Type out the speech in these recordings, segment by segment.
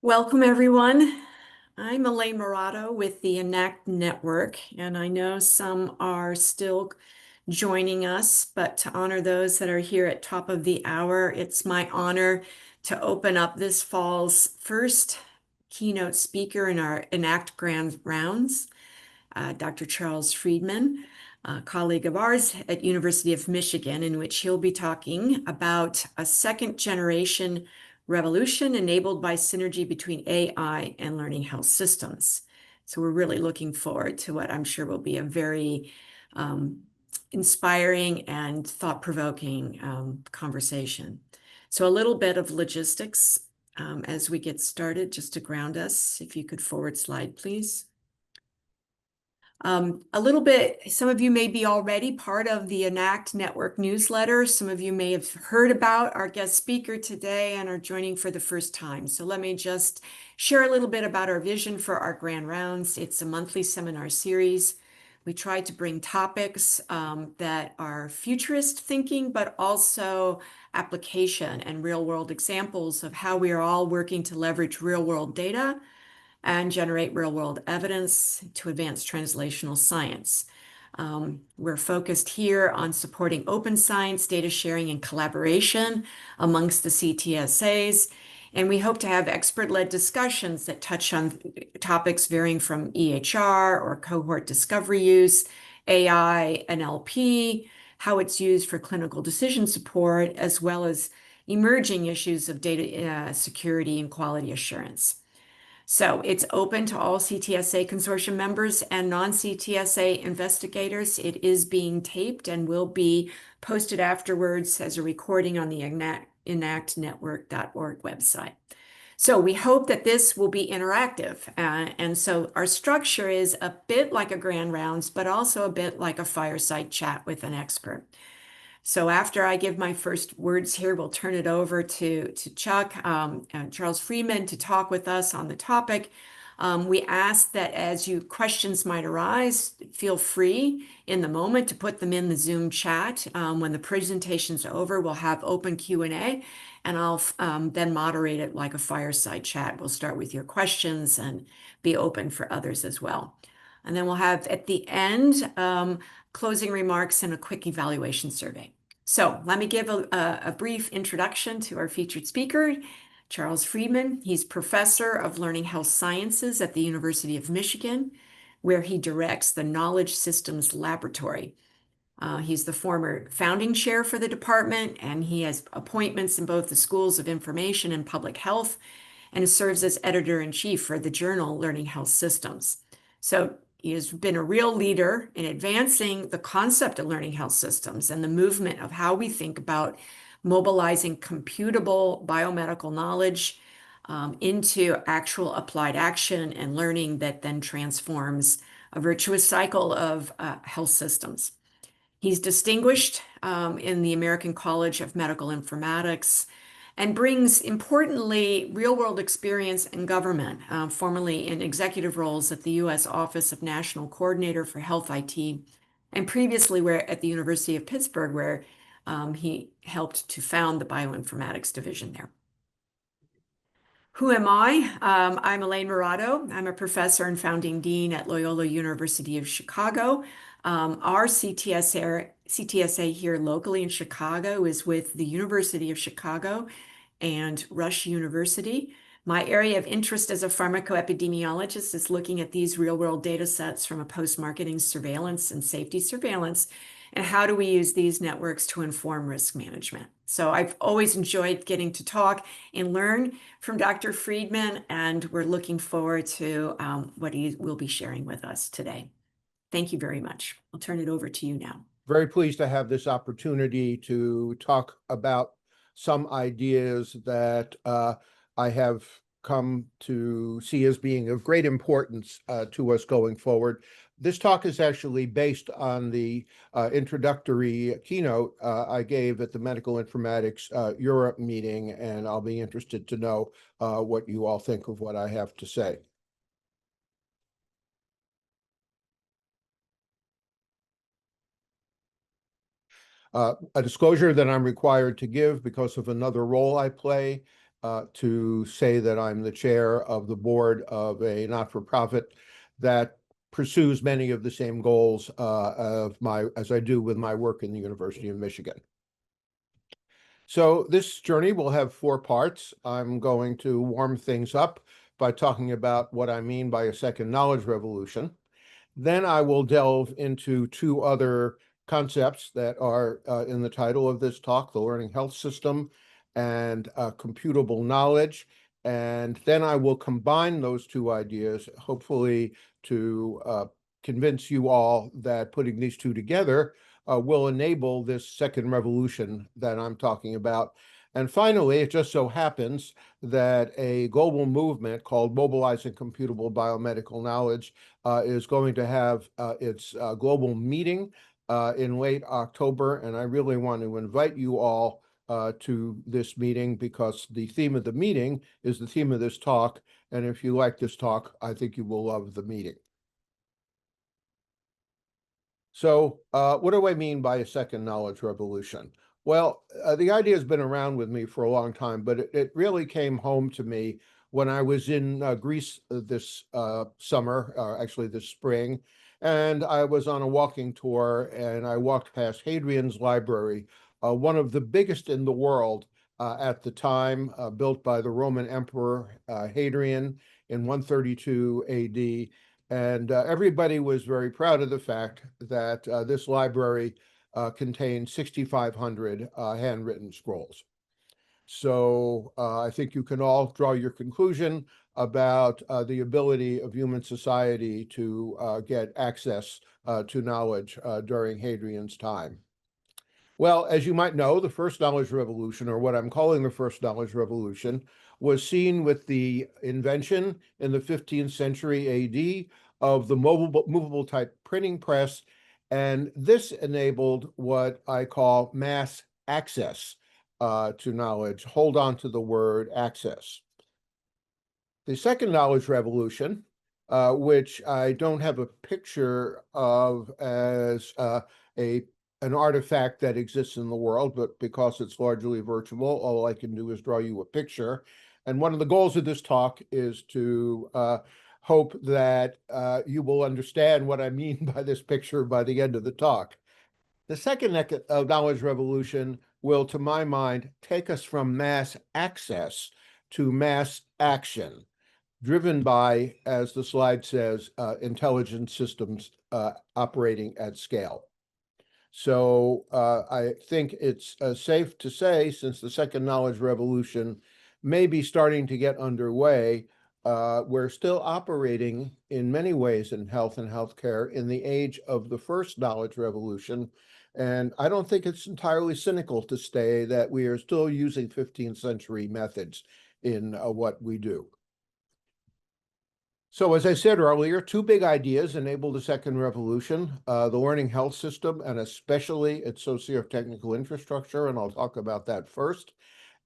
Welcome, everyone. I'm Elaine Murato with the ENACT Network, and I know some are still joining us, but to honor those that are here at top of the hour, it's my honor to open up this fall's first keynote speaker in our ENACT Grand Rounds, Dr. Charles Friedman, a colleague of ours at University of Michigan, in which he'll be talking about a second generation revolution enabled by synergy between AI and learning health systems. So we're really looking forward to what I'm sure will be a very inspiring and thought-provoking conversation. So a little bit of logistics as we get started, just to ground us. If you could forward slide, please. A little bit, some of you may be already part of the ENACT Network newsletter. Some of you may have heard about our guest speaker today and are joining for the first time. So let me just share a little bit about our vision for our Grand Rounds. It's a monthly seminar series. We try to bring topics that are futurist thinking, but also application and real-world examples of how we are all working to leverage real-world data and generate real-world evidence to advance translational science. We're focused here on supporting open science, data sharing, and collaboration amongst the CTSAs. And we hope to have expert-led discussions that touch on topics varying from EHR or cohort discovery use, AI, NLP, how it's used for clinical decision support, as well as emerging issues of data security and quality assurance. So it's open to all CTSA consortium members and non-CTSA investigators. It is being taped and will be posted afterwards as a recording on the enactnetwork.org website. So we hope that this will be interactive. And so our structure is a bit like a Grand Rounds, but also a bit like a fireside chat with an expert. So after I give my first words here, we'll turn it over to Chuck and Charles Friedman to talk with us on the topic. We ask that as questions might arise, feel free in the moment to put them in the Zoom chat. When the presentation's over, we'll have open Q&A, and I'll then moderate it like a fireside chat. We'll start with your questions and be open for others as well. And then we'll have at the end closing remarks and a quick evaluation survey. So let me give a brief introduction to our featured speaker, Charles Friedman. He's professor of learning health sciences at the University of Michigan, where he directs the Knowledge Systems Laboratory. He's the former founding chair for the department, and he has appointments in both the schools of information and public health, and serves as editor-in-chief for the journal Learning Health Systems. So he has been a real leader in advancing the concept of learning health systems and the movement of how we think about mobilizing computable biomedical knowledge into actual applied action and learning that then transforms a virtuous cycle of health systems. He's distinguished in the American College of Medical Informatics and brings, importantly, real-world experience in government, formerly in executive roles at the U.S. Office of National Coordinator for Health IT, and previously at the University of Pittsburgh, where he helped to found the bioinformatics division there. Who am I? I'm Elaine Murato. I'm a professor and founding dean at Loyola University of Chicago. Our CTSA here locally in Chicago is with the University of Chicago and Rush University. My area of interest as a pharmacoepidemiologist is looking at these real-world data sets from a post-marketing surveillance and safety surveillance, and how do we use these networks to inform risk management. So I've always enjoyed getting to talk and learn from Dr. Friedman, and we're looking forward to what he will be sharing with us today. Thank you very much. I'll turn it over to you now. Very pleased to have this opportunity to talk about some ideas that I have come to see as being of great importance to us going forward. This talk is actually based on the introductory keynote I gave at the Medical Informatics Europe meeting, and I'll be interested to know what you all think of what I have to say. A disclosure that I'm required to give because of another role I play to say that I'm the chair of the board of a not-for-profit that pursues many of the same goals as I do with my work in the University of Michigan. So this journey will have 4 parts. I'm going to warm things up by talking about what I mean by a second knowledge revolution. Then I will delve into 2 other concepts that are in the title of this talk, the learning health system and computable knowledge. And then I will combine those 2 ideas, hopefully to convince you all that putting these 2 together will enable this second revolution that I'm talking about. And finally, it just so happens that a global movement called Mobilizing Computable Biomedical Knowledge is going to have its global meeting in late October. And I really want to invite you all to this meeting because the theme of the meeting is the theme of this talk. And if you like this talk, I think you will love the meeting. So what do I mean by a second knowledge revolution? Well, the idea has been around with me for a long time, but it really came home to me when I was in Greece this summer, actually this spring, and I was on a walking tour and I walked past Hadrian's Library, one of the biggest in the world at the time, built by the Roman Emperor Hadrian in 132 AD. And everybody was very proud of the fact that this library contained 6,500 handwritten scrolls. So I think you can all draw your conclusion about the ability of human society to get access to knowledge during Hadrian's time. Well, as you might know, the first knowledge revolution, or what I'm calling the first knowledge revolution, was seen with the invention in the 15th century AD of the movable type printing press. And this enabled what I call mass access to knowledge. Hold on to the word access. The second knowledge revolution, which I don't have a picture of as an artifact that exists in the world, but because it's largely virtual, all I can do is draw you a picture. And one of the goals of this talk is to hope that you will understand what I mean by this picture by the end of the talk. The second knowledge revolution will, to my mind, take us from mass access to mass action, driven by, as the slide says, intelligent systems operating at scale. So I think it's safe to say, since the second knowledge revolution may be starting to get underway, we're still operating in many ways in health and healthcare in the age of the first knowledge revolution. And I don't think it's entirely cynical to say that we are still using 15th century methods in what we do. So as I said earlier, 2 big ideas enabled the second revolution, the learning health system, and especially its socio-technical infrastructure, and I'll talk about that first.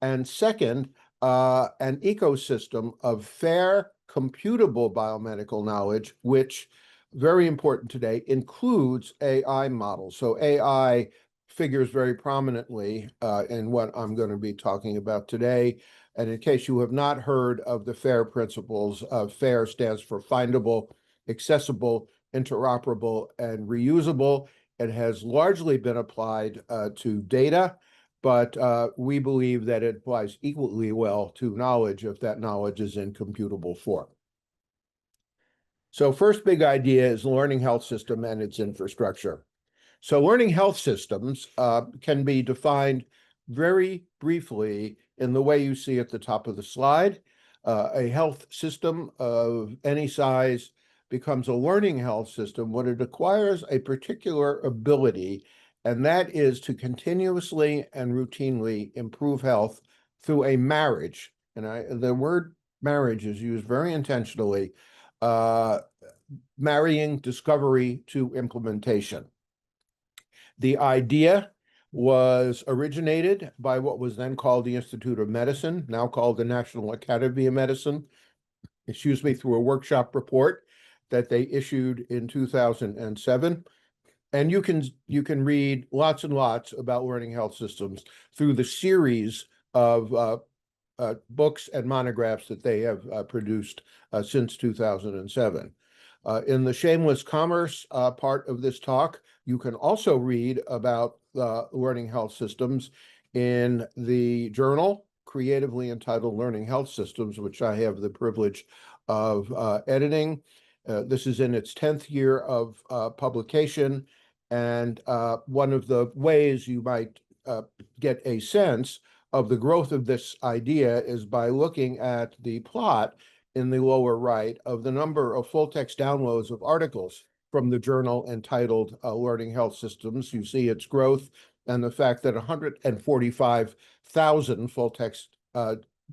And second, an ecosystem of fair, computable biomedical knowledge, which, very important today, includes AI models. So AI figures very prominently in what I'm going to be talking about today. And in case you have not heard of the FAIR principles, FAIR stands for findable, accessible, interoperable, and reusable. It has largely been applied to data, but we believe that it applies equally well to knowledge if that knowledge is in computable form. So first big idea is the learning health system and its infrastructure. So learning health systems can be defined very briefly in the way you see at the top of the slide. A health system of any size becomes a learning health system when it acquires a particular ability, and that is to continuously and routinely improve health through a marriage. And the word marriage is used very intentionally, marrying discovery to implementation. The idea was originated by what was then called the Institute of Medicine, now called the National Academy of Medicine, through a workshop report that they issued in 2007. And you can read lots and lots about learning health systems through the series of books and monographs that they have produced since 2007. In the shameless commerce part of this talk, you can also read about learning health systems in the journal creatively entitled Learning Health Systems, which I have the privilege of editing. This is in its 10th year of publication, and one of the ways you might get a sense of the growth of this idea is by looking at the plot in the lower right of the number of full-text downloads of articles from the journal entitled Learning Health Systems. You see its growth and the fact that 145,000 full-text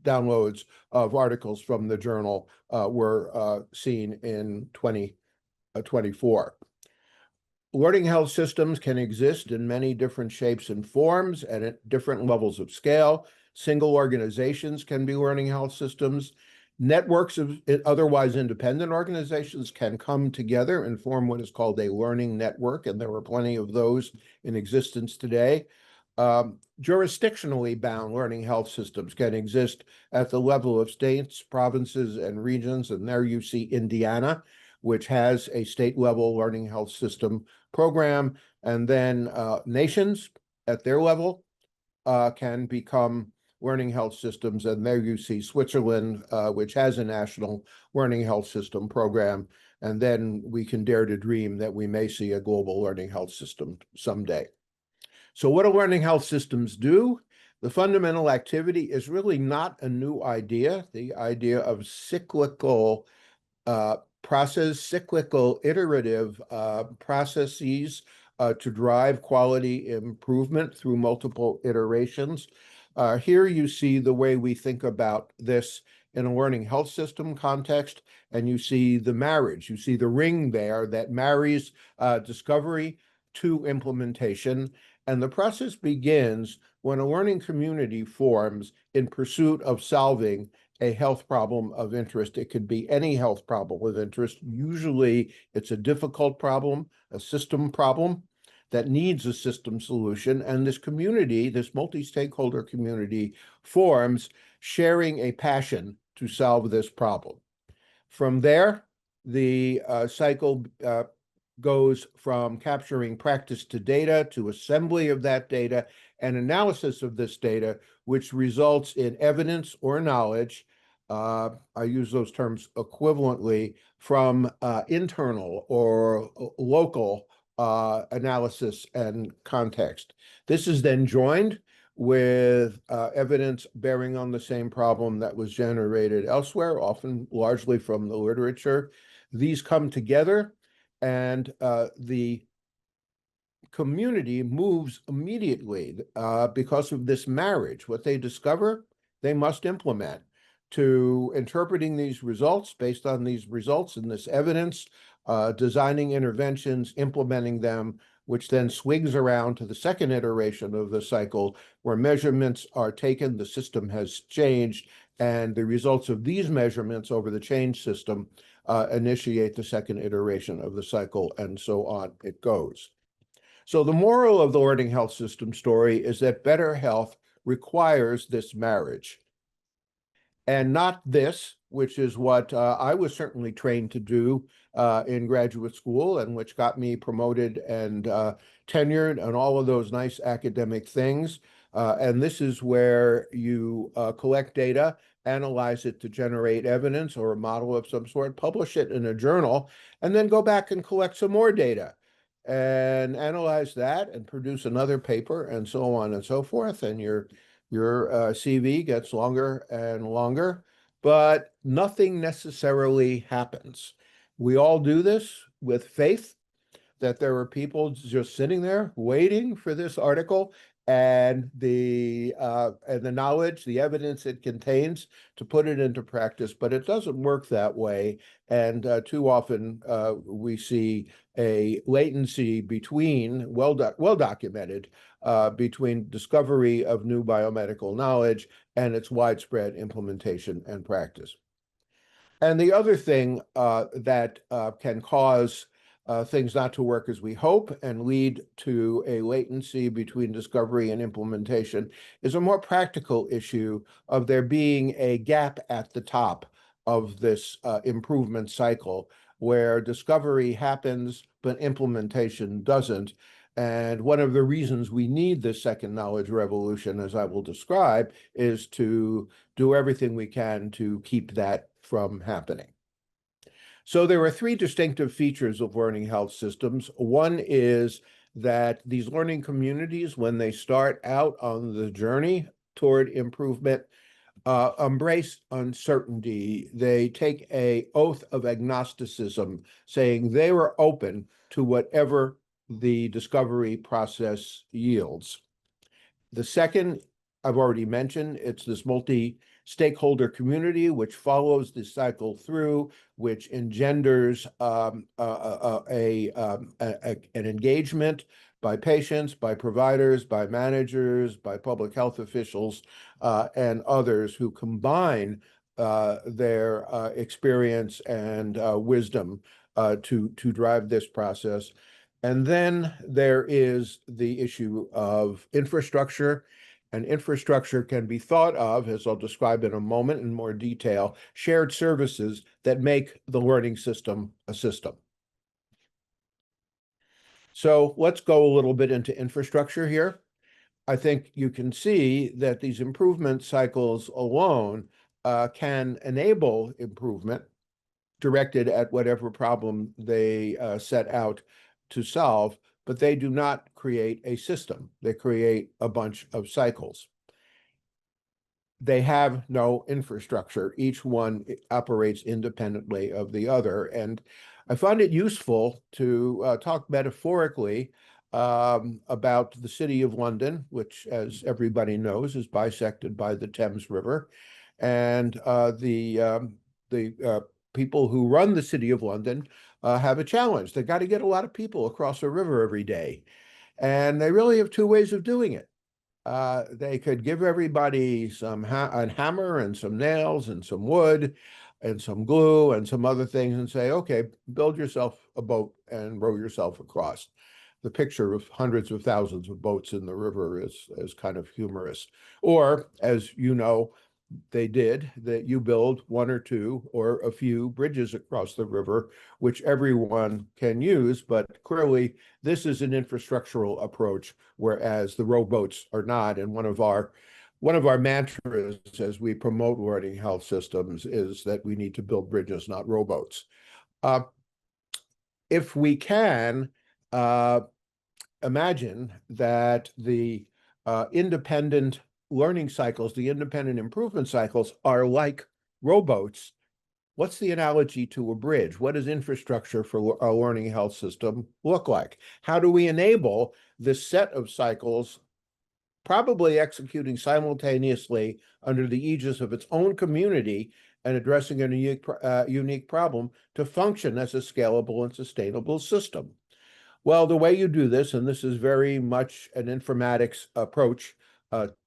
downloads of articles from the journal were seen in 2024. Learning health systems can exist in many different shapes and forms and at different levels of scale. Single organizations can be learning health systems. Networks of otherwise independent organizations can come together and form what is called a learning network, and there are plenty of those in existence today. Jurisdictionally bound learning health systems can exist at the level of states, provinces, and regions, and there you see Indiana, which has a state-level learning health system program, and then nations at their level can become learning health systems, and there you see Switzerland, which has a national learning health system program, and then we can dare to dream that we may see a global learning health system someday. So what do learning health systems do? The fundamental activity is really not a new idea. The idea of cyclical cyclical iterative processes to drive quality improvement through multiple iterations. Here you see the way we think about this in a learning health system context, and you see the marriage. You see the ring there that marries discovery to implementation, and the process begins when a learning community forms in pursuit of solving a health problem of interest. It could be any health problem of interest. Usually it's a difficult problem, a system problem that needs a system solution. And this community, this multi-stakeholder community, forms sharing a passion to solve this problem. From there, the cycle goes from capturing practice to data to assembly of that data and analysis of this data, which results in evidence or knowledge. I use those terms equivalently from internal or local analysis and context. This is then joined with evidence bearing on the same problem that was generated elsewhere, often largely from the literature. These come together, and the community moves immediately because of this marriage. What they discover, they must implement to interpreting these results based on these results and this evidence, designing interventions, implementing them, which then swings around to the second iteration of the cycle where measurements are taken, the system has changed, and the results of these measurements over the change system initiate the second iteration of the cycle, and so on it goes. So the moral of the learning health system story is that better health requires this marriage, and not this, which is what I was certainly trained to do in graduate school, and which got me promoted and tenured and all of those nice academic things. And this is where you collect data, analyze it to generate evidence or a model of some sort, publish it in a journal, and then go back and collect some more data and analyze that and produce another paper, and so on and so forth. And your CV gets longer and longer, but nothing necessarily happens. We all do this with faith that there are people just sitting there waiting for this article and the knowledge, the evidence it contains to put it into practice, but it doesn't work that way. And too often we see a latency between, well documented, between discovery of new biomedical knowledge and its widespread implementation and practice. And the other thing that can cause things not to work as we hope and lead to a latency between discovery and implementation is a more practical issue of there being a gap at the top of this improvement cycle where discovery happens, but implementation doesn't. And one of the reasons we need this second knowledge revolution, as I will describe, is to do everything we can to keep that from happening. So there are three distinctive features of learning health systems. One is that these learning communities, when they start out on the journey toward improvement, embrace uncertainty. They take an oath of agnosticism, saying they were open to whatever the discovery process yields. The second, I've already mentioned, it's this multi-stakeholder community which follows the cycle through, which engenders an engagement by patients, by providers, by managers, by public health officials, and others who combine their experience and wisdom to drive this process. And then there is the issue of infrastructure, and infrastructure can be thought of, as I'll describe in a moment in more detail, shared services that make the learning system a system. So let's go a little bit into infrastructure here. I think you can see that these improvement cycles alone can enable improvement directed at whatever problem they set out to solve, but they do not create a system. They create a bunch of cycles. They have no infrastructure. Each one operates independently of the other. And I find it useful to talk metaphorically about the City of London, which, as everybody knows, is bisected by the Thames River. And the people who run the City of London have a challenge. They've got to get a lot of people across the river every day. And they really have two ways of doing it. They could give everybody a hammer and some nails and some wood and some glue and some other things and say, okay, build yourself a boat and row yourself across. The picture of hundreds of thousands of boats in the river is kind of humorous. Or, as you know, they did, that you build one or two or a few bridges across the river, which everyone can use. But clearly, this is an infrastructural approach, whereas the rowboats are not. And one of our mantras as we promote learning health systems is that we need to build bridges, not rowboats. If we can imagine that the independent learning cycles, the independent improvement cycles are like rowboats, what's the analogy to a bridge? What does infrastructure for a learning health system look like? How do we enable this set of cycles, probably executing simultaneously under the aegis of its own community and addressing a unique problem, to function as a scalable and sustainable system? Well, the way you do this, and this is very much an informatics approach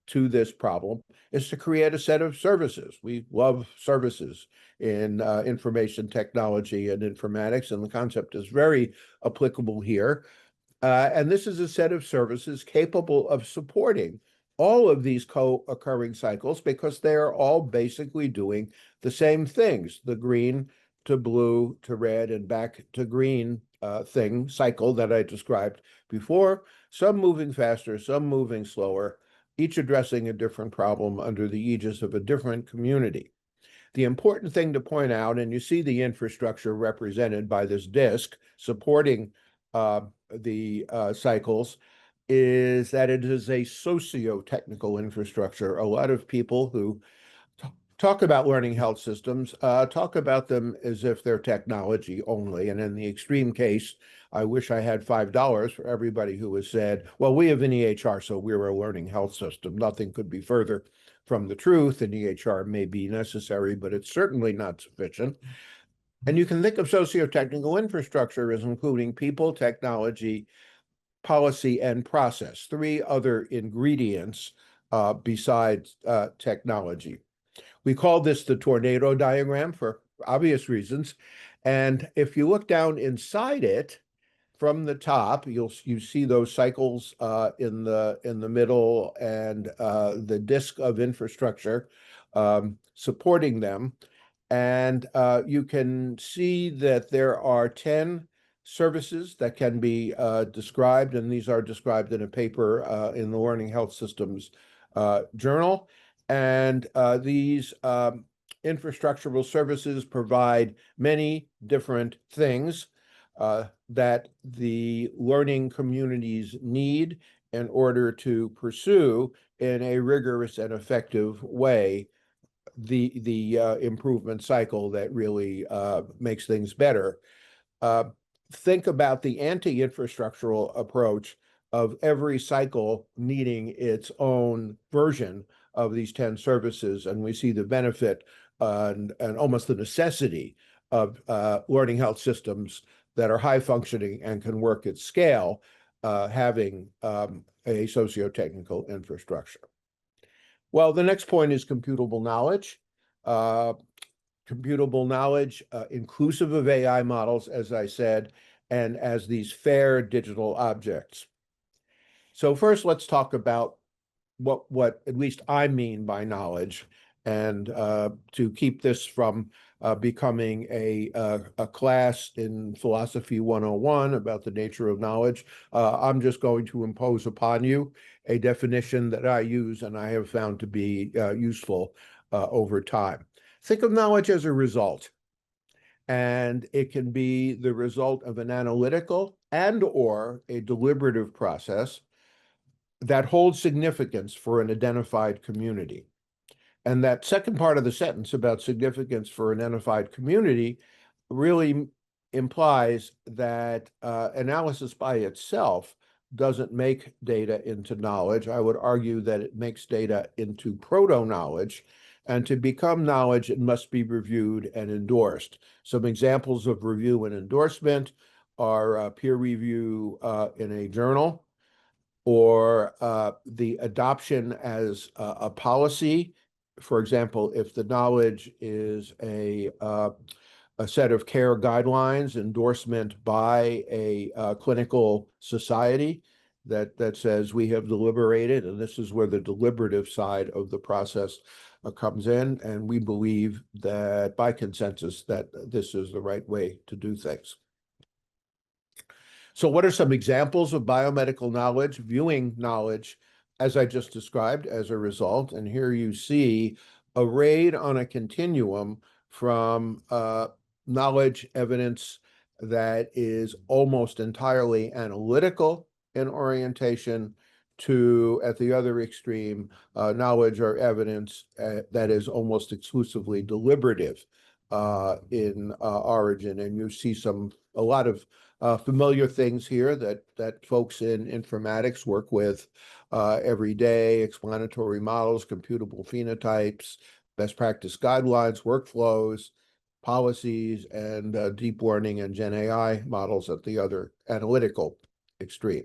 to this problem, is to create a set of services. We love services in information technology and informatics, and the concept is very applicable here. And this is a set of services capable of supporting all of these co-occurring cycles because they are all basically doing the same things, the green to blue to red and back to green cycle that I described before, some moving faster, some moving slower, each addressing a different problem under the aegis of a different community. The important thing to point out, and you see the infrastructure represented by this disk supporting the cycles, is that it is a socio-technical infrastructure. A lot of people who talk about learning health systems, talk about them as if they're technology only. And in the extreme case, I wish I had $5 for everybody who has said, well, we have an EHR, so we're a learning health system. Nothing could be further from the truth. An EHR may be necessary, but it's certainly not sufficient. And you can think of socio-technical infrastructure as including people, technology, policy, and process, three other ingredients besides technology. We call this the tornado diagram for obvious reasons. And if you look down inside it, from the top, you see those cycles in the middle, and the disk of infrastructure supporting them. And you can see that there are 10 services that can be described, and these are described in a paper in the Learning Health Systems journal. And these infrastructural services provide many different things that the learning communities need in order to pursue in a rigorous and effective way the improvement cycle that really makes things better. Think about the anti-infrastructural approach of every cycle needing its own version of these 10 services, and we see the benefit and almost the necessity of learning health systems that are high functioning and can work at scale, having a socio-technical infrastructure. Well, the next point is computable knowledge. Computable knowledge, inclusive of AI models, as I said, and as these fair digital objects. So first, let's talk about what at least I mean by knowledge, and to keep this from becoming a class in Philosophy 101 about the nature of knowledge, I'm just going to impose upon you a definition that I use and I have found to be useful over time. Think of knowledge as a result, and it can be the result of an analytical and or a deliberative process that holds significance for an identified community. And that second part of the sentence about significance for an identified community really implies that analysis by itself doesn't make data into knowledge. I would argue that it makes data into proto-knowledge, and to become knowledge, it must be reviewed and endorsed. Some examples of review and endorsement are peer review in a journal, or the adoption as a policy. For example, if the knowledge is a set of care guidelines, endorsement by a clinical society that says we have deliberated, and this is where the deliberative side of the process comes in, and we believe that by consensus that this is the right way to do things. So what are some examples of biomedical knowledge, viewing knowledge, as I just described, as a result? And here you see arrayed on a continuum from knowledge evidence that is almost entirely analytical in orientation to, at the other extreme, knowledge or evidence that is almost exclusively deliberative in origin. And you see a lot of familiar things here that folks in informatics work with every day: explanatory models, computable phenotypes, best practice guidelines, workflows, policies, and deep learning and Gen AI models at the other analytical extreme.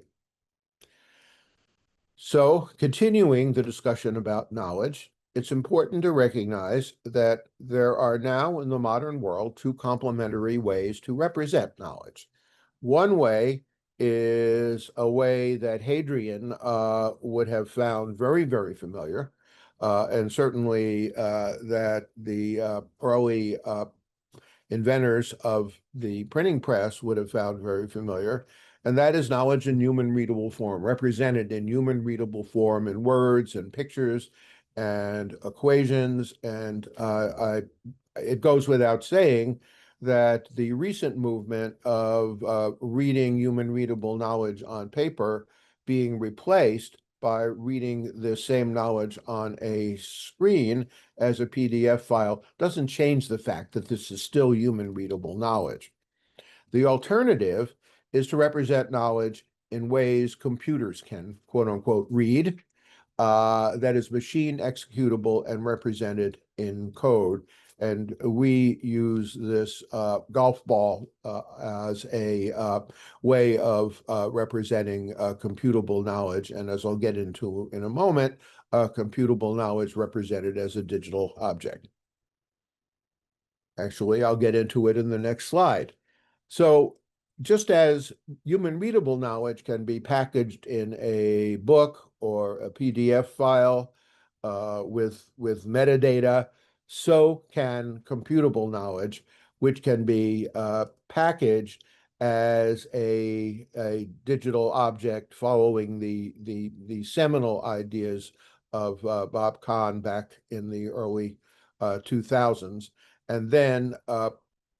So, continuing the discussion about knowledge, it's important to recognize that there are now in the modern world two complementary ways to represent knowledge. One way is a way that Hadrian would have found very, very familiar, and certainly that the early inventors of the printing press would have found very familiar, and that is knowledge in human readable form, represented in human readable form in words and pictures and equations. And it goes without saying that the recent movement of reading human readable knowledge on paper being replaced by reading the same knowledge on a screen as a PDF file doesn't change the fact that this is still human readable knowledge. The alternative is to represent knowledge in ways computers can, quote unquote, read, that is machine executable and represented in code. And we use this golf ball as a way of representing computable knowledge. And as I'll get into in a moment, computable knowledge represented as a digital object. Actually, I'll get into it in the next slide. So just as human readable knowledge can be packaged in a book or a PDF file with metadata, so can computable knowledge, which can be packaged as a digital object following the seminal ideas of Bob Kahn back in the early 2000s. And then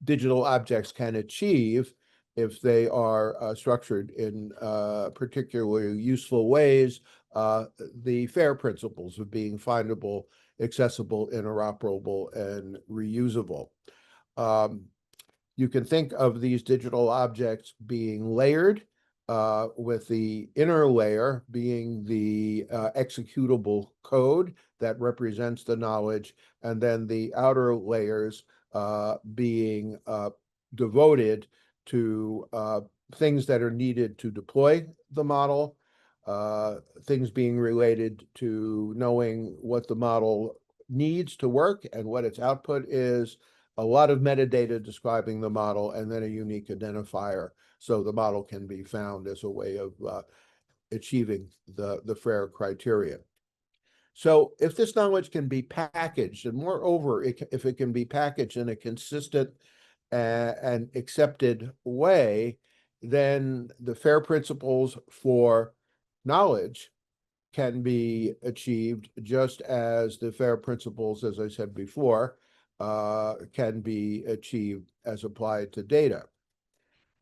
digital objects can achieve, if they are structured in particularly useful ways, the FAIR principles of being findable, accessible, interoperable, and reusable. You can think of these digital objects being layered, with the inner layer being the executable code that represents the knowledge, and then the outer layers being devoted to things that are needed to deploy the model, things being related to knowing what the model needs to work and what its output is, a lot of metadata describing the model, and then a unique identifier so the model can be found as a way of achieving the FAIR criteria. So if this knowledge can be packaged, and moreover, if it can be packaged in a consistent and accepted way, then the FAIR principles for knowledge can be achieved just as the FAIR principles, as I said before, can be achieved as applied to data.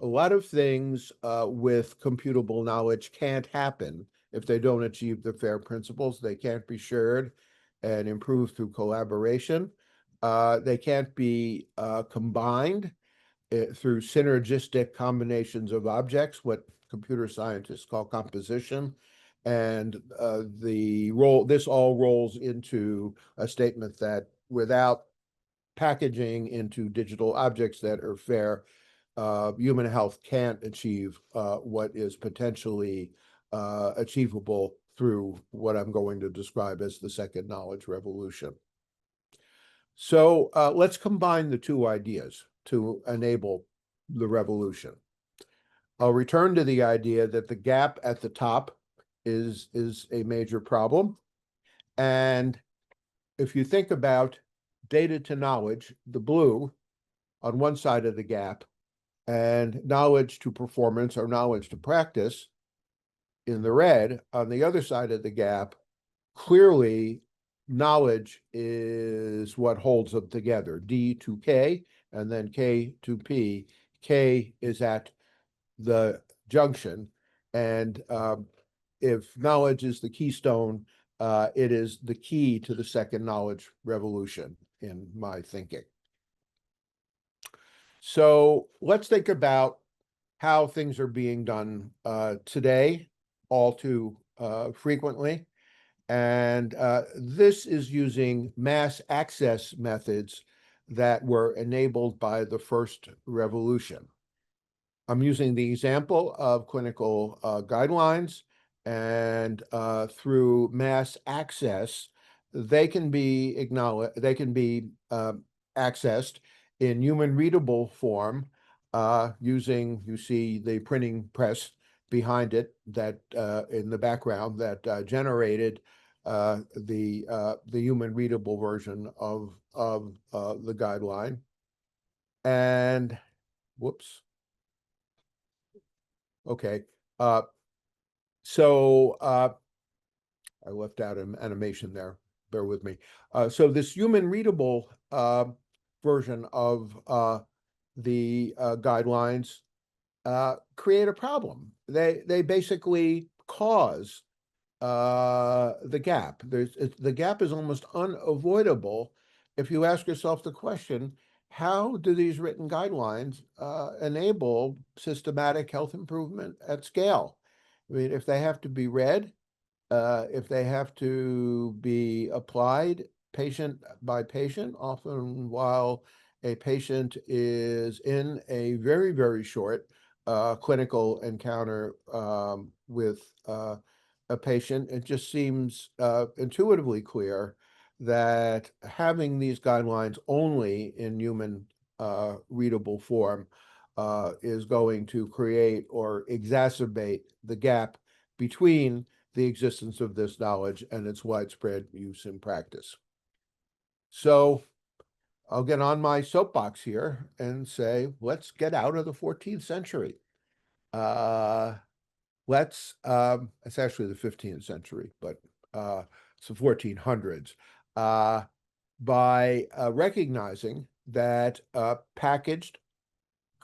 A lot of things with computable knowledge can't happen if they don't achieve the FAIR principles. They can't be shared and improved through collaboration. They can't be combined through synergistic combinations of objects, what computer scientists call composition. And this all rolls into a statement that without packaging into digital objects that are fair, human health can't achieve what is potentially achievable through what I'm going to describe as the second knowledge revolution. So let's combine the two ideas to enable the revolution. I'll return to the idea that the gap at the top is a major problem. And if you think about data to knowledge, the blue on one side of the gap, and knowledge to performance or knowledge to practice in the red on the other side of the gap, clearly knowledge is what holds them together. D to K and then K to P. K is at the junction, and if knowledge is the keystone, it is the key to the second knowledge revolution in my thinking. So let's think about how things are being done today, all too frequently. And this is using mass access methods that were enabled by the first revolution. I'm using the example of clinical guidelines, and through mass access, they can be accessed in human readable form using, you see the printing press behind it that in the background that generated the human readable version of the guideline. And whoops. Okay. So I left out an animation there. Bear with me. So this human readable version of the guidelines create a problem. They basically cause the gap. The gap is almost unavoidable if you ask yourself the question, how do these written guidelines enable systematic health improvement at scale? I mean, if they have to be read, if they have to be applied patient by patient, often while a patient is in a very, very short clinical encounter with a patient, it just seems intuitively clear that having these guidelines only in human readable form is going to create or exacerbate the gap between the existence of this knowledge and its widespread use in practice. So I'll get on my soapbox here and say, let's get out of the 14th century. It's actually the 15th century, but it's the 1400s, by recognizing that packaged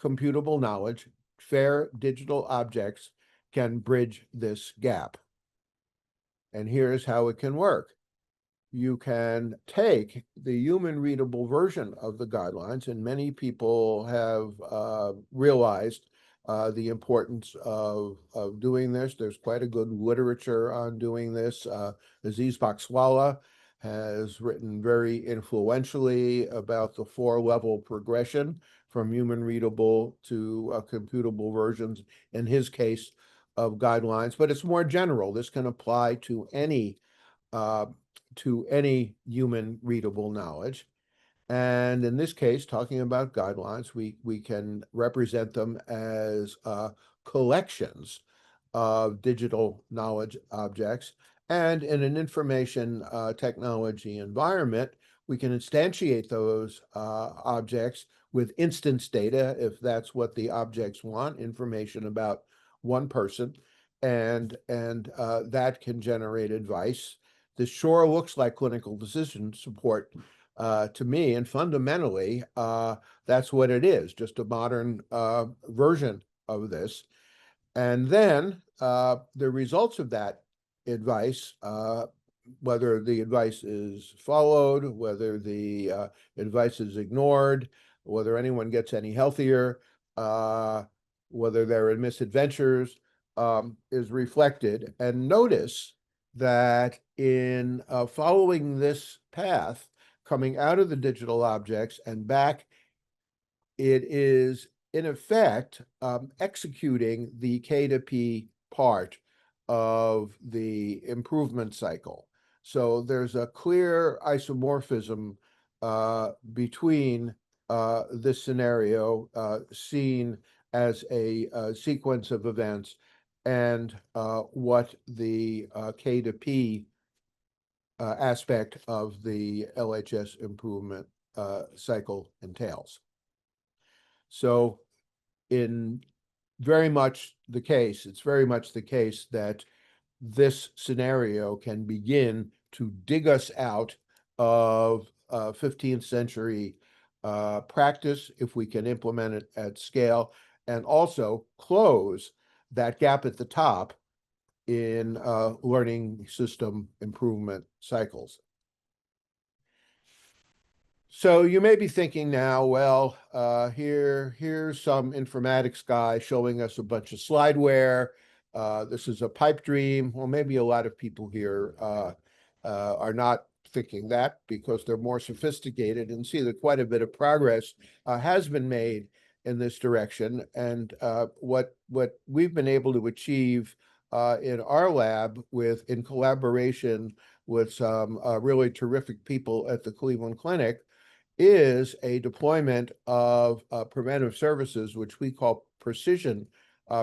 computable knowledge, fair digital objects can bridge this gap. And here's how it can work. You can take the human readable version of the guidelines, and many people have realized the importance of doing this. There's quite a good literature on doing this. Aziz Bakswala has written very influentially about the four-level progression from human readable to computable versions, in his case, of guidelines, but it's more general. This can apply to any human readable knowledge. And in this case, talking about guidelines, we can represent them as collections of digital knowledge objects. And in an information technology environment, we can instantiate those objects with instance data, if that's what the objects want, information about one person, and that can generate advice. This sure looks like clinical decision support to me, and fundamentally, that's what it is, just a modern version of this. And then the results of that advice, whether the advice is followed, whether the advice is ignored, whether anyone gets any healthier, whether there are misadventures, is reflected. And notice that in following this path, coming out of the digital objects and back, it is in effect executing the K to P part of the improvement cycle. So there's a clear isomorphism between this scenario seen as a sequence of events and what the K to P aspect of the LHS improvement cycle entails. So it's very much the case that this scenario can begin to dig us out of 15th century practice if we can implement it at scale, and also close that gap at the top in learning system improvement cycles. So you may be thinking now, well, here's some informatics guy showing us a bunch of slideware. This is a pipe dream. Well, maybe a lot of people here are not thinking that, because they're more sophisticated and see that quite a bit of progress has been made in this direction. And what we've been able to achieve in our lab in collaboration with some really terrific people at the Cleveland Clinic is a deployment of preventive services, which we call precision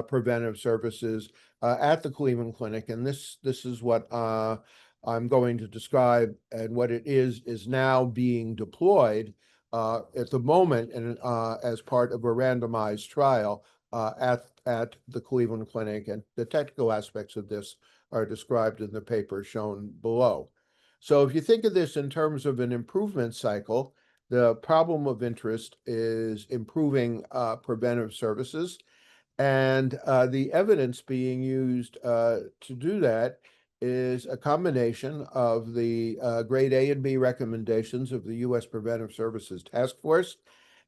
preventive services at the Cleveland Clinic. And this is what I'm going to describe, and what it is now being deployed at the moment, and as part of a randomized trial at the Cleveland Clinic. And the technical aspects of this are described in the paper shown below. So if you think of this in terms of an improvement cycle, the problem of interest is improving preventive services, and the evidence being used to do that is a combination of the grade A and B recommendations of the U.S. Preventive Services Task Force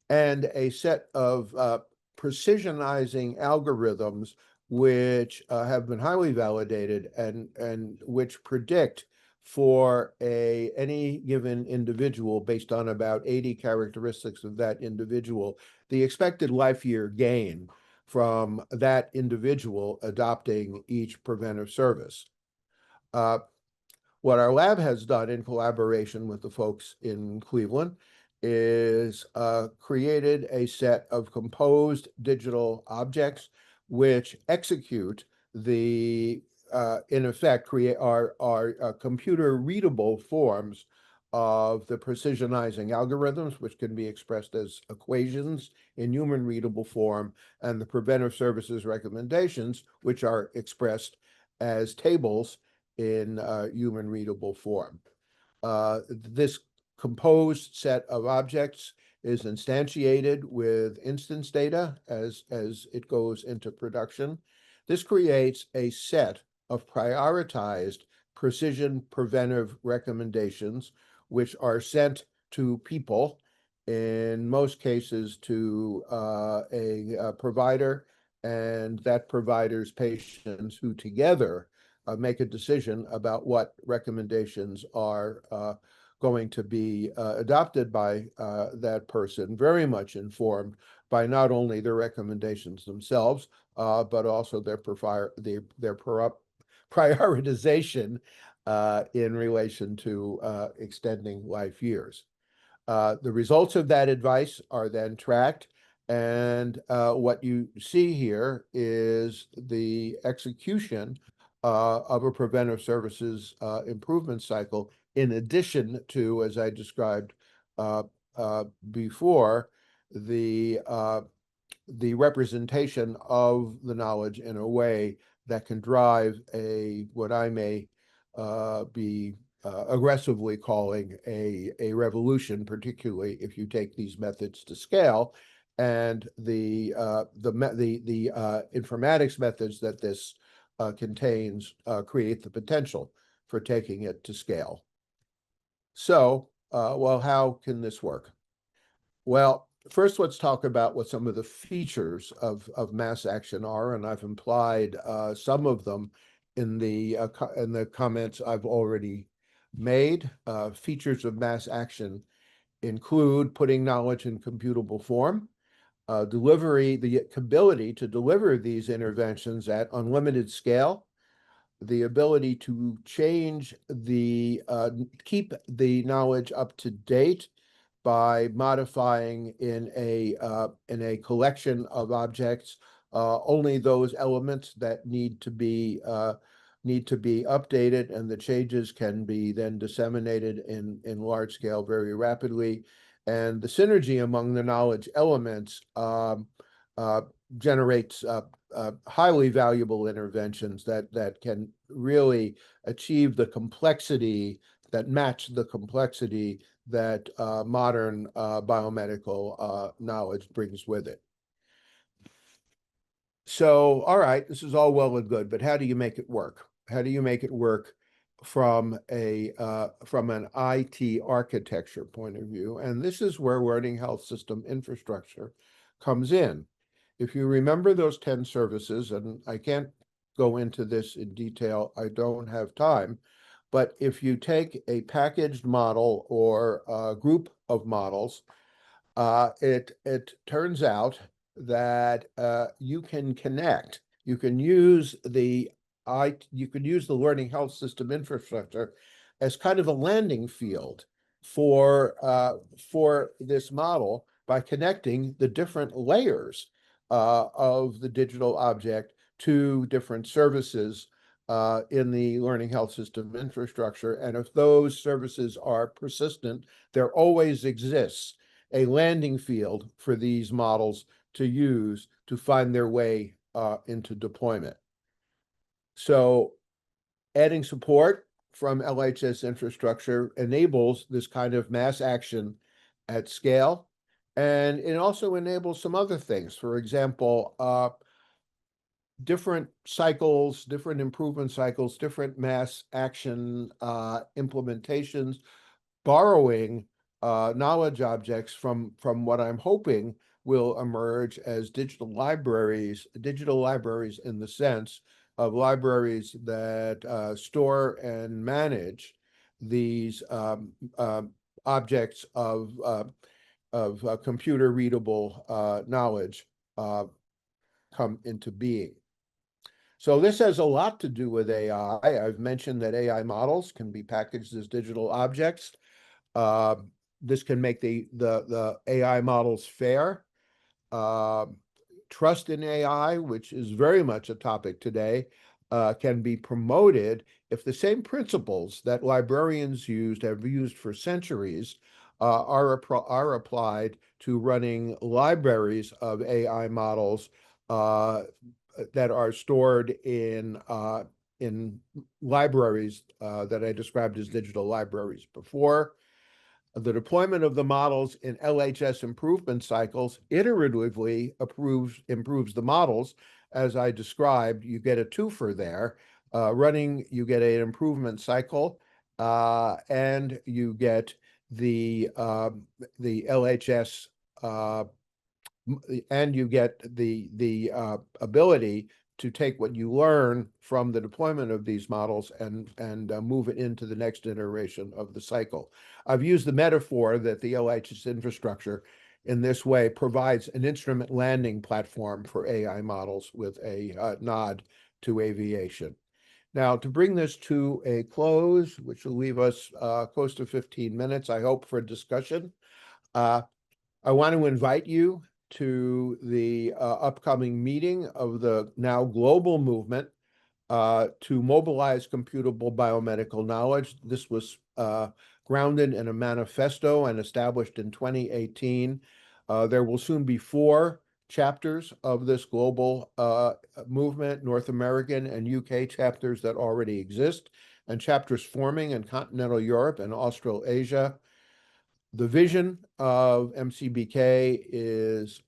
and a set of precisionizing algorithms which have been highly validated and which predict for any given individual, based on about 80 characteristics of that individual, the expected life year gain from that individual adopting each preventive service. What our lab has done in collaboration with the folks in Cleveland is created a set of composed digital objects which execute the in effect create are computer readable forms of the precisionizing algorithms, which can be expressed as equations in human readable form, and the preventive services recommendations, which are expressed as tables in human readable form. This composed set of objects is instantiated with instance data as it goes into production. This creates a set of prioritized precision preventive recommendations, which are sent to people, in most cases to a provider and that provider's patients, who together make a decision about what recommendations are going to be adopted by that person, very much informed by not only their recommendations themselves, but also their prioritization in relation to extending life years. The results of that advice are then tracked, and what you see here is the execution of a preventive services improvement cycle, in addition to, as I described before, the representation of the knowledge in a way that can drive what I may be aggressively calling a revolution, particularly if you take these methods to scale. And the informatics methods that this contains create the potential for taking it to scale. So, well, how can this work? Well, first, let's talk about what some of the features of mass action are, and I've implied some of them in the comments I've already made. Features of mass action include putting knowledge in computable form, delivery, the ability to deliver these interventions at unlimited scale, the ability to change keep the knowledge up to date by modifying in a collection of objects only those elements that need to be updated, and the changes can be then disseminated in large scale very rapidly. And the synergy among the knowledge elements generates highly valuable interventions that can really achieve the complexity, that match the complexity that modern biomedical knowledge brings with it. So, all right, this is all well and good, but how do you make it work? How do you make it work from an IT architecture point of view? And this is where learning health system infrastructure comes in. If you remember those 10 services, and I can't go into this in detail, I don't have time, but if you take a packaged model or a group of models, it turns out that you can connect. You can use the learning health system infrastructure as kind of a landing field for this model by connecting the different layers of the digital object to different services in the learning health system infrastructure. And if those services are persistent, there always exists a landing field for these models to use to find their way into deployment. So adding support from LHS infrastructure enables this kind of mass action at scale. And it also enables some other things. For example, different cycles, different improvement cycles, different mass action implementations, borrowing knowledge objects from what I'm hoping will emerge as digital libraries in the sense of libraries that store and manage these objects of computer readable knowledge come into being. So this has a lot to do with AI. I've mentioned that AI models can be packaged as digital objects. this can make the AI models fair. Uh, Trust in AI, which is very much a topic today, can be promoted if the same principles that librarians have used for centuries, are applied to running libraries of AI models that are stored in libraries that I described as digital libraries before. The deployment of the models in LHS improvement cycles iteratively improves the models. As I described, you get a twofer there. You get an improvement cycle, and you get the LHS, uh, and you get the ability to take what you learn from the deployment of these models and move it into the next iteration of the cycle. I've used the metaphor that the LHS infrastructure in this way provides an instrument landing platform for AI models with a nod to aviation. Now, to bring this to a close, which will leave us close to 15 minutes, I hope, for discussion, I want to invite you to the upcoming meeting of the now global movement to mobilize computable biomedical knowledge. This was grounded in a manifesto and established in 2018. There will soon be 4 chapters of this global movement, North American and UK chapters that already exist, and chapters forming in continental Europe and Australasia. The vision of MCBK is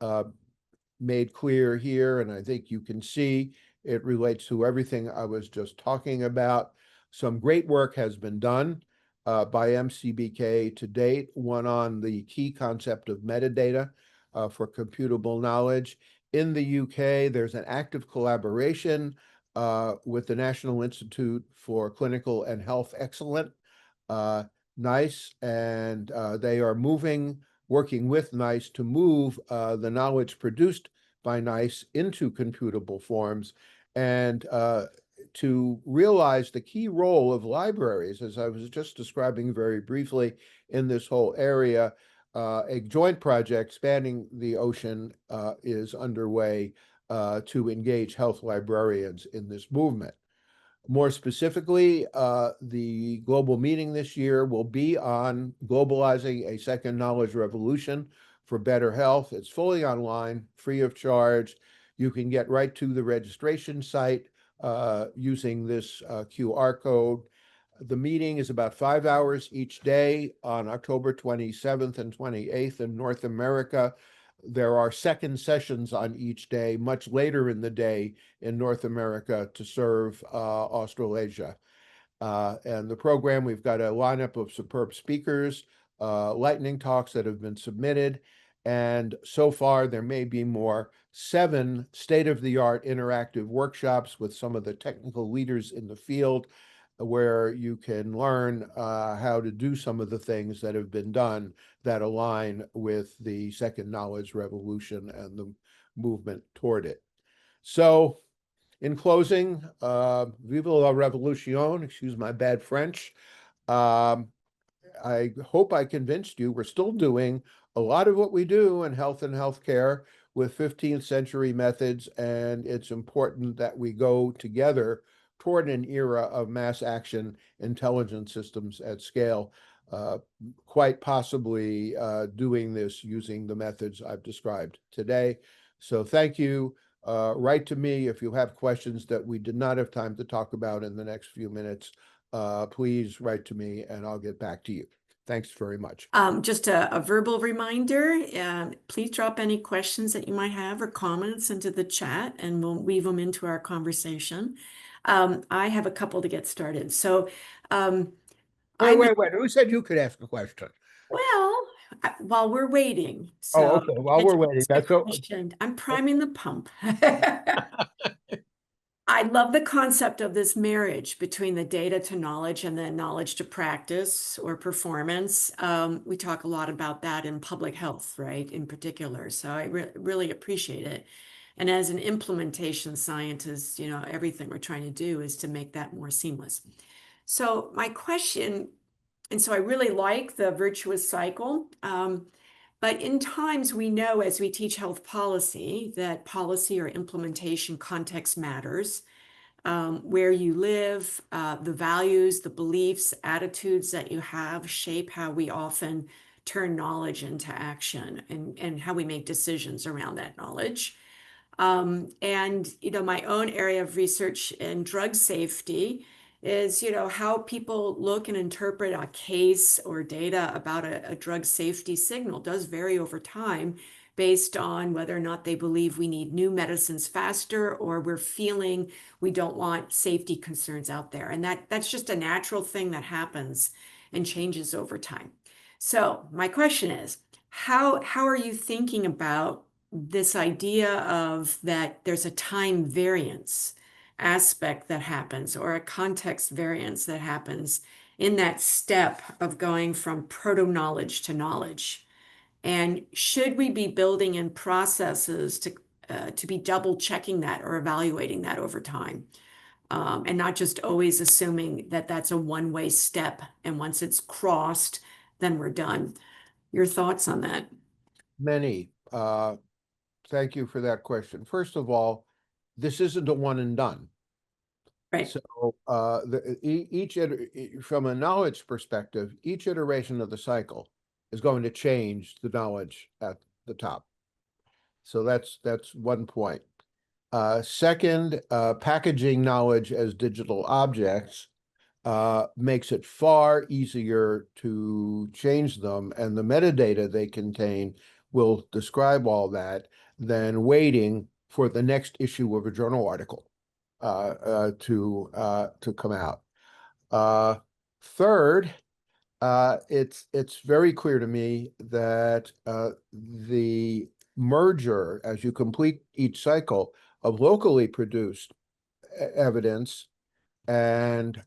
made clear here, and I think you can see it relates to everything I was just talking about. Some great work has been done by MCBK to date, one on the key concept of metadata for computable knowledge. In the UK, there's an active collaboration with the National Institute for Clinical and Health Excellence, NICE, and they are working with NICE to move the knowledge produced by NICE into computable forms, and to realize the key role of libraries, as I was just describing very briefly in this whole area. A joint project spanning the ocean is underway to engage health librarians in this movement. More specifically, the global meeting this year will be on globalizing a second knowledge revolution for better health. It's fully online, free of charge. You can get right to the registration site using this QR code. The meeting is about 5 hours each day on October 27th and 28th in North America. There are second sessions on each day, much later in the day in North America to serve Australasia. And the program, we've got a lineup of superb speakers, lightning talks that have been submitted. And so far, there may be more, 7 state-of-the-art interactive workshops with some of the technical leaders in the field, where you can learn how to do some of the things that have been done that align with the second knowledge revolution and the movement toward it. So, in closing, vive la revolution, excuse my bad French. I hope I convinced you we're still doing a lot of what we do in health and healthcare with 15th century methods, and it's important that we go together toward an era of mass action intelligence systems at scale, quite possibly doing this using the methods I've described today. So thank you. Write to me if you have questions that we did not have time to talk about in the next few minutes. Please write to me and I'll get back to you. Thanks very much. Just a verbal reminder, please drop any questions that you might have or comments into the chat and we'll weave them into our conversation. I have a couple to get started. So Wait. Who said you could ask a question? well, while we're waiting. Oh, So okay. While it's we're waiting, a that's so. question. I'm priming the pump. I love the concept of this marriage between the data to knowledge and the knowledge to practice or performance. We talk a lot about that in public health, right, in particular. So I really appreciate it. And as an implementation scientist, everything we're trying to do is to make that more seamless. So my question And so I really like the virtuous cycle. But in times we know as we teach health policy that policy or implementation context matters. Where you live, the values, the beliefs, attitudes that you have shape how we often turn knowledge into action and how we make decisions around that knowledge. And, my own area of research in drug safety is, how people look and interpret a case or data about a drug safety signal does vary over time based on whether or not they believe we need new medicines faster or we're feeling we don't want safety concerns out there. And that's just a natural thing that happens and changes over time. So my question is, how are you thinking about this idea of that there's a time variance aspect that happens or a context variance that happens in that step of going from proto knowledge to knowledge? And should we be building in processes to be double checking that or evaluating that over time? And not just always assuming that that's a one-way step, and once it's crossed, then we're done. Your thoughts on that? Many. Thank you for that question. First of all, this isn't a one and done. Right. So from a knowledge perspective, each iteration of the cycle is going to change the knowledge at the top. So that's one point. Second, packaging knowledge as digital objects makes it far easier to change them, and the metadata they contain will describe all that than waiting for the next issue of a journal article to come out. Third, it's very clear to me that the merger, as you complete each cycle, of locally produced evidence and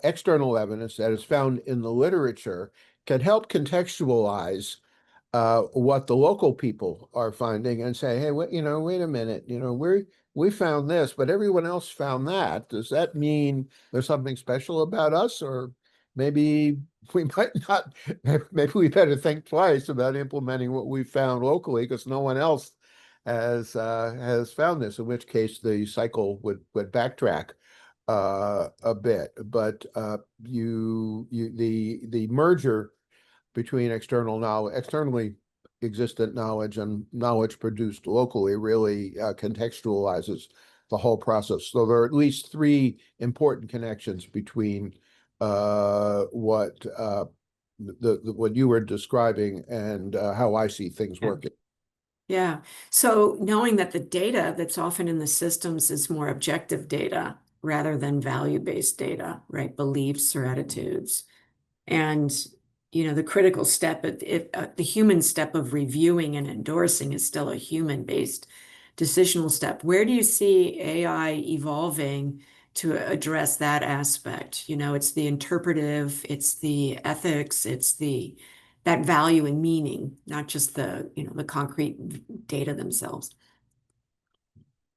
external evidence that is found in the literature can help contextualize what the local people are finding and say, hey, wait a minute, we found this, but everyone else found that. Does that mean there's something special about us? Or maybe we might not, maybe we better think twice about implementing what we found locally because no one else has found this, in which case the cycle would backtrack a bit. But the merger between externally existent knowledge and knowledge produced locally really contextualizes the whole process. So there are at least three important connections between what what you were describing and how I see things Yeah. working. Yeah. So knowing that the data that's often in the systems is more objective data rather than value-based data, right? Beliefs or attitudes. And, the critical step, the human step of reviewing and endorsing is still a human-based decisional step. Where do you see AI evolving to address that aspect? It's the interpretive, it's the ethics, it's that value and meaning, not just the concrete data themselves.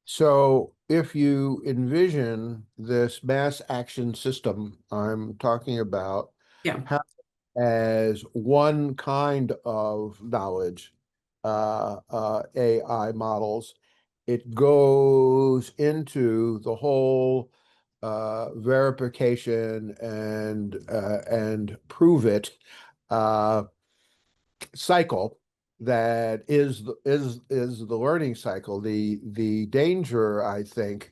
So if you envision this mass action system I'm talking about Yeah. as one kind of knowledge, AI models, it goes into the whole verification and prove it uh, cycle that is the learning cycle. The danger, I think,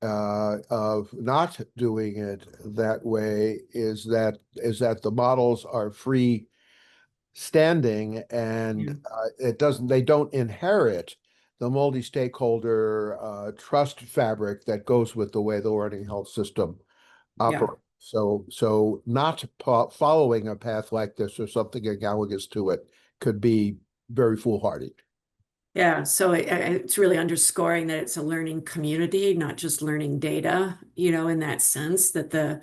of not doing it that way is that the models are free standing and Yeah. they don't inherit the multi-stakeholder trust fabric that goes with the way the learning health system Yeah. operates. So not following a path like this or something analogous to it could be very foolhardy. Yeah, so it's really underscoring that it's a learning community, not just learning data, in that sense that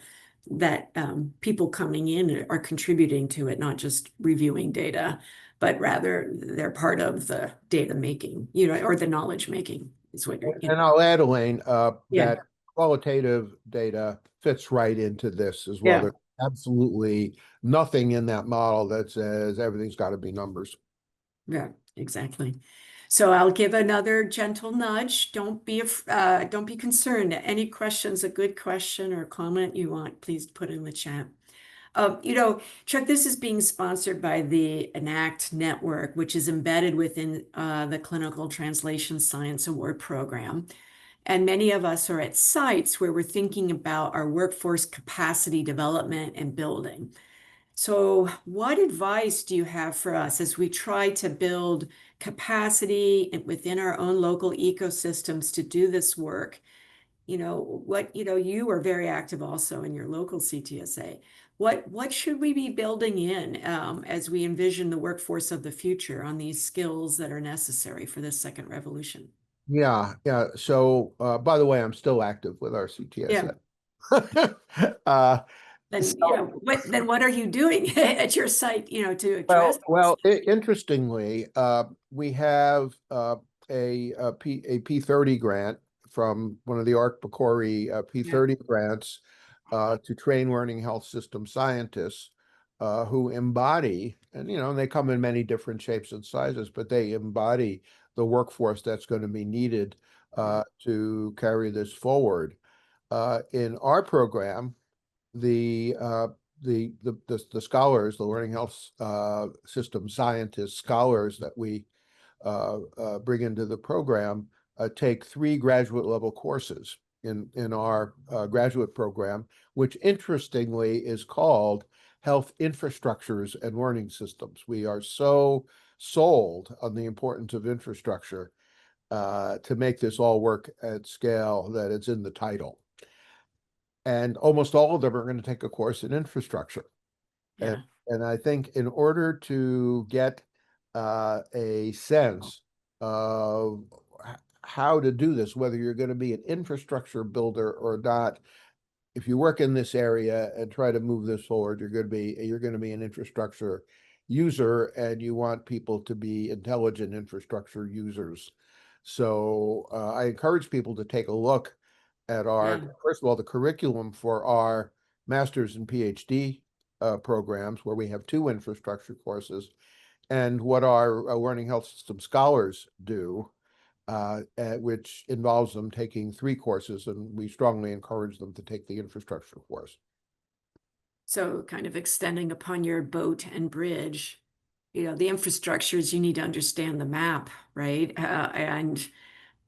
people coming in are contributing to it, not just reviewing data, but rather they're part of the data making, or the knowledge making is what And I'll add, Elaine, yeah, that qualitative data fits right into this as well. yeah, There's absolutely nothing in that model that says everything's got to be numbers. Yeah, exactly. So I'll give another gentle nudge. Don't be concerned. Any questions, a good question or comment you want, please put in the chat. Chuck, this is being sponsored by the ENACT network, which is embedded within the Clinical Translation Science Award program. And many of us are at sites where we're thinking about our workforce capacity development and building. So, what advice do you have for us as we try to build capacity within our own local ecosystems to do this work? You are very active also in your local CTSA. What should we be building in as we envision the workforce of the future on these skills that are necessary for this second revolution? Yeah, yeah. So, by the way, I'm still active with our Yeah. CTSA. Uh, Then, so, what are you doing at your site, to address this? interestingly, we have a P30 grant from one of the ARC Picori Yeah, P30 grants to train learning health system scientists who embody, and they come in many different shapes and sizes, but they embody the workforce that's going to be needed yeah, to carry this forward. In our program, the scholars, the learning health system scientists, scholars that we bring into the program take 3 graduate level courses in our graduate program, which interestingly is called Health Infrastructures and Learning Systems. We are so sold on the importance of infrastructure to make this all work at scale that it's in the title. And almost all of them are going to take a course in infrastructure. And, yeah, and I think in order to get a sense of how to do this, whether you're going to be an infrastructure builder or not, if you work in this area and try to move this forward, you're going to be an infrastructure user, and you want people to be intelligent infrastructure users. So I encourage people to take a look at yeah. first of all, the curriculum for our master's and PhD programs, where we have 2 infrastructure courses, and what our learning health system scholars do, which involves them taking 3 courses, and we strongly encourage them to take the infrastructure course. So kind of extending upon your boat and bridge, the infrastructures, you need to understand the map, right? And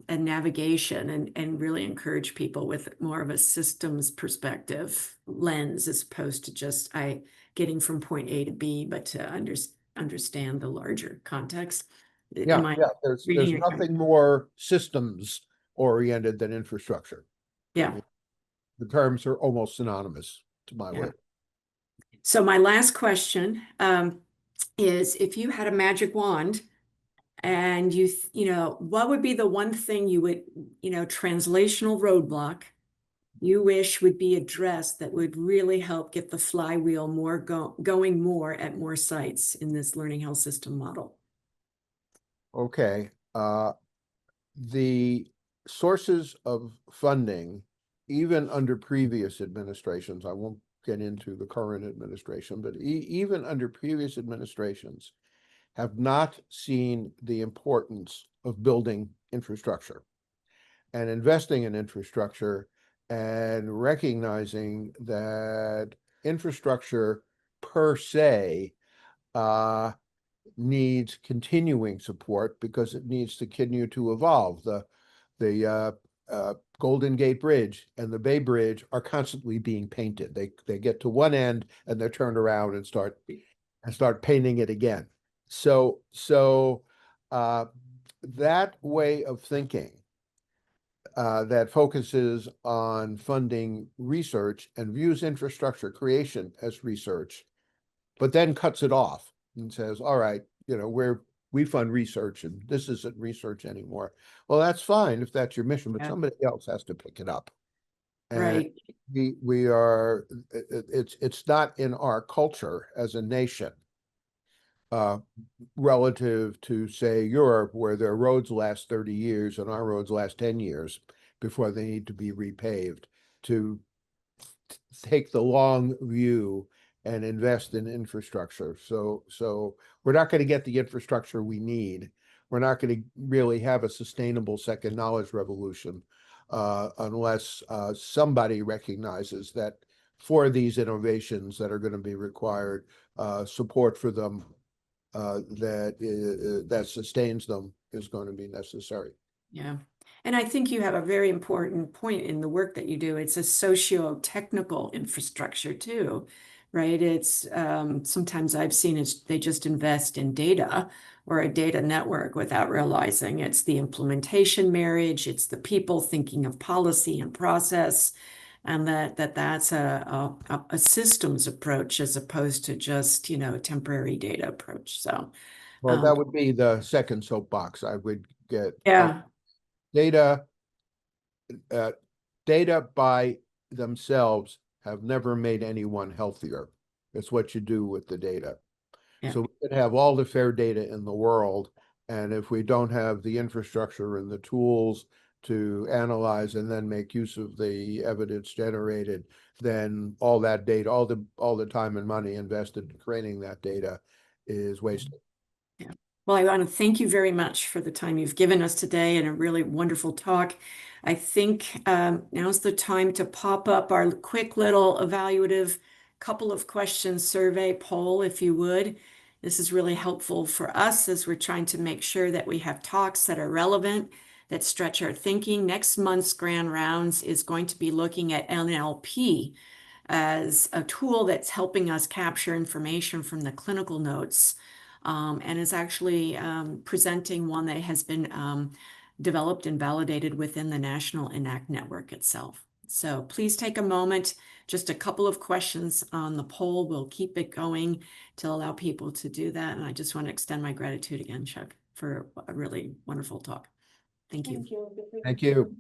navigation and really encourage people with more of a systems perspective lens as opposed to just getting from point A to B, but to understand the larger context. Yeah, Am I yeah. reading There's your nothing more systems oriented than infrastructure. I Yeah, mean, the terms are almost synonymous to my yeah. way. So my last question is if you had a magic wand and what would be the one thing you would, translational roadblock you wish would be addressed that would really help get the flywheel going more at more sites in this learning health system model? Okay. The sources of funding, even under previous administrations, I won't get into the current administration, but even under previous administrations, have not seen the importance of building infrastructure and investing in infrastructure and recognizing that infrastructure per se uh, needs continuing support because it needs to continue to evolve. The Golden Gate Bridge and the Bay Bridge are constantly being painted. They get to one end and they're turned around and start painting it again. So that way of thinking that focuses on funding research and views infrastructure creation as research, but then cuts it off and says, all right, we fund research and this isn't research anymore. Well, that's fine if that's your mission, but Yeah, somebody else has to pick it up. And right. we are, it's not in our culture as a nation, uh, relative to, say, Europe, where their roads last 30 years and our roads last 10 years before they need to be repaved, to take the long view and invest in infrastructure. So we're not going to get the infrastructure we need. We're not going to really have a sustainable second knowledge revolution unless somebody recognizes that for these innovations that are going to be required, support for them that sustains them is going to be necessary. Yeah. And I think you have a very important point in the work that you do. It's a socio-technical infrastructure too, right? It's sometimes I've seen it's they just invest in data or a data network without realizing it's the implementation marriage, it's the people thinking of policy and process, and that's a systems approach as opposed to just, a temporary data approach. So Well, that would be the second soapbox I would get. yeah. Data, data by themselves have never made anyone healthier. It's what you do with the data. Yeah. So we could have all the fair data in the world, and if we don't have the infrastructure and the tools to analyze and then make use of the evidence generated, then all that data, all the time and money invested in creating that data is wasted. Yeah. Well, I want to thank you very much for the time you've given us today and a really wonderful talk. I think now's the time to pop up our quick little evaluative couple of questions survey poll, if you would. This is really helpful for us as we're trying to make sure that we have talks that are relevant, that stretch our thinking. Next month's Grand Rounds is going to be looking at NLP as a tool that's helping us capture information from the clinical notes, and is actually presenting one that has been developed and validated within the National ENACT network itself. So please take a moment, just a couple of questions on the poll. We'll keep it going to allow people to do that. And I just want to extend my gratitude again, Chuck, for a really wonderful talk. Thank you. Thank you.